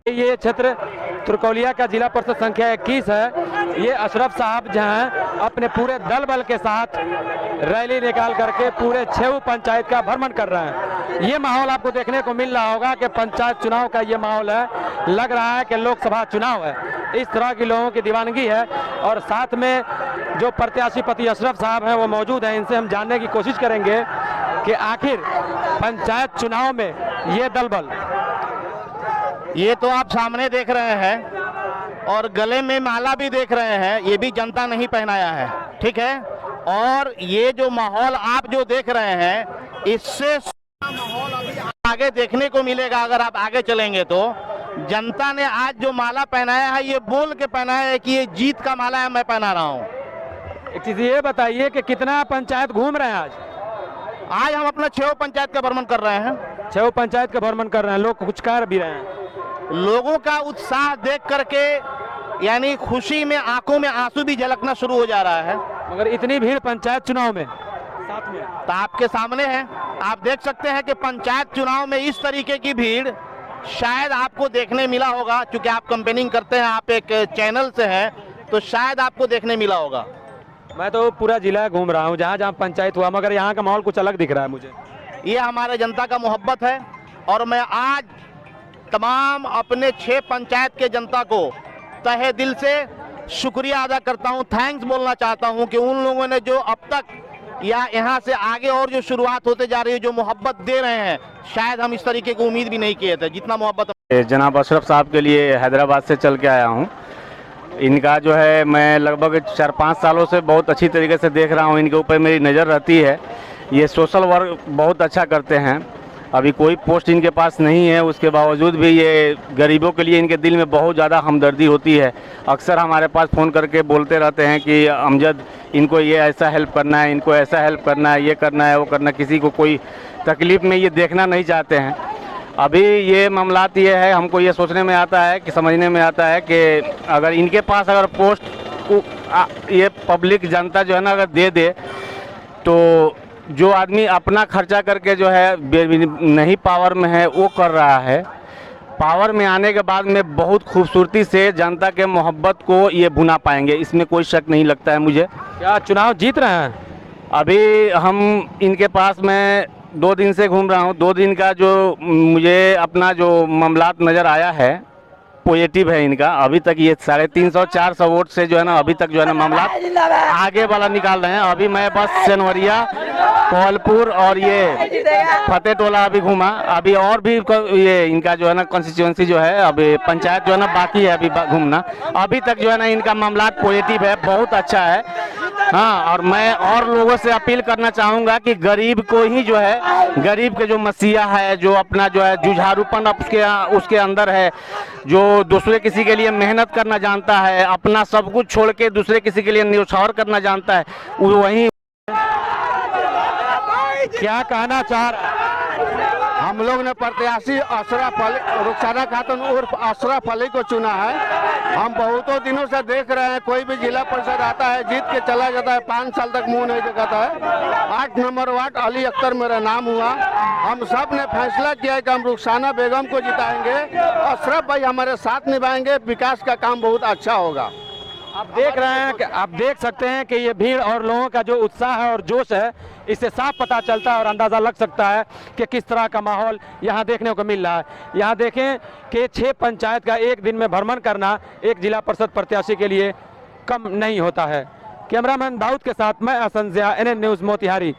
ये क्षेत्र तुर्कौलिया का जिला परिषद संख्या 21 है। ये अशरफ साहब जहां अपने पूरे दल बल के साथ रैली निकाल करके पूरे 6 पंचायत का भ्रमण कर रहे हैं। ये माहौल आपको देखने को मिल रहा होगा कि पंचायत चुनाव का ये माहौल है। लग रहा है कि लोकसभा चुनाव है। इस तरह की लोगों की दीवानगी है और साथ में जो प्रत्याशी पति अशरफ साहब हैं वो मौजूद हैं। इनसे हम जानने की कोशिश करेंगे कि आखिर पंचायत चुनाव में ये दल बल, ये तो आप सामने देख रहे हैं और गले में माला भी देख रहे हैं, ये भी जनता नहीं पहनाया है, ठीक है। और ये जो माहौल आप जो देख रहे हैं, इससे माहौल अभी आगे देखने को मिलेगा। अगर आप आगे चलेंगे तो जनता ने आज जो माला पहनाया है, ये बोल के पहनाया है कि ये जीत का माला है, मैं पहना रहा हूँ। एक चीज ये बताइए कि कितना पंचायत घूम रहे हैं आज हम अपना 6 पंचायत का भ्रमण कर रहे हैं। 6 पंचायत का भ्रमण कर रहे हैं। लोग कुछ कर भी रहे हैं। लोगों का उत्साह देख करके यानी खुशी में आंखों में आंसू भी झलकना शुरू हो जा रहा है। मगर इतनी भीड़ पंचायत चुनाव में साथ में तो आपके सामने है, आप देख सकते हैं कि पंचायत चुनाव में इस तरीके की भीड़ शायद आपको देखने मिला होगा। क्योंकि आप कैंपेनिंग करते हैं, आप एक चैनल से हैं, तो शायद आपको देखने मिला होगा। मैं तो पूरा जिला घूम रहा हूँ जहाँ जहाँ पंचायत हुआ, मगर यहाँ का माहौल कुछ अलग दिख रहा है मुझे। ये हमारे जनता का मोहब्बत है और मैं आज तमाम अपने 6 पंचायत के जनता को तहे दिल से शुक्रिया अदा करता हूं, थैंक्स बोलना चाहता हूं कि उन लोगों ने जो अब तक या यहाँ से आगे और जो शुरुआत होते जा रही है, जो मोहब्बत दे रहे हैं, शायद हम इस तरीके की उम्मीद भी नहीं किए थे जितना मोहब्बत। जनाब अशरफ साहब के लिए हैदराबाद से चल के आया हूँ। इनका जो है मैं लगभग 4-5 सालों से बहुत अच्छी तरीके से देख रहा हूँ। इनके ऊपर मेरी नज़र रहती है। ये सोशल वर्क बहुत अच्छा करते हैं। अभी कोई पोस्ट इनके पास नहीं है, उसके बावजूद भी ये गरीबों के लिए इनके दिल में बहुत ज़्यादा हमदर्दी होती है। अक्सर हमारे पास फ़ोन करके बोलते रहते हैं कि अमजद इनको ये ऐसा हेल्प करना है, इनको ऐसा हेल्प करना है, ये करना है, वो करना है। किसी को कोई तकलीफ़ में ये देखना नहीं चाहते हैं। अभी ये मामलात ये है, हमको ये सोचने में आता है कि समझने में आता है कि अगर इनके पास अगर पोस्ट को ये पब्लिक जनता जो है ना अगर दे दे, तो जो आदमी अपना खर्चा करके जो है नहीं पावर में है वो कर रहा है, पावर में आने के बाद में बहुत खूबसूरती से जनता के मोहब्बत को ये भुना पाएंगे, इसमें कोई शक नहीं लगता है मुझे। क्या चुनाव जीत रहे हैं? अभी हम इनके पास में 2 दिन से घूम रहा हूँ। 2 दिन का जो मुझे अपना जो मामलात नज़र आया है पॉजिटिव है इनका। अभी तक ये 350-400 वोट से जो है ना अभी तक जो है ना मामला आगे वाला निकाल रहे हैं। अभी मैं बस सनवरिया, कोहलपुर और ये फतेह टोला अभी घूमा। अभी और भी ये इनका जो है ना कॉन्स्टिट्यूएंसी जो है, अभी पंचायत जो है ना बाकी है अभी घूमना। अभी तक जो है ना इनका मामला पॉजिटिव है, बहुत अच्छा है। हाँ, और मैं और लोगों से अपील करना चाहूँगा कि गरीब को ही जो है, गरीब के जो मसीहा है, जो अपना जो है जुझारूपन उसके अंदर है, जो दूसरे किसी के लिए मेहनत करना जानता है, अपना सब कुछ छोड़ के दूसरे किसी के लिए न्यौछावर करना जानता है, वो वही। क्या कहना चाह रहा? हम लोग ने प्रत्याशी अशरफ अली, रुखसाना खातून उर्फ अशरफ अली को चुना है। हम बहुतों दिनों से देख रहे हैं, कोई भी जिला परिषद आता है जीत के चला जाता है, 5 साल तक मुंह नहीं दिखाता है। 8 नंबर वार्ड अली अख्तर मेरा नाम हुआ। हम सब ने फैसला किया है कि हम रुखसाना बेगम को जिताएंगे, अशरफ भाई हमारे साथ निभाएंगे, विकास का काम बहुत अच्छा होगा। आप देख रहे हैं कि आप देख सकते हैं कि ये भीड़ और लोगों का जो उत्साह है और जोश है, इससे साफ पता चलता है और अंदाज़ा लग सकता है कि किस तरह का माहौल यहाँ देखने को मिल रहा है। यहाँ देखें कि 6 पंचायत का एक दिन में भ्रमण करना एक जिला परिषद प्रत्याशी के लिए कम नहीं होता है। कैमरामैन दाऊद के साथ मैं असंजिया, NN न्यूज़ मोतिहारी।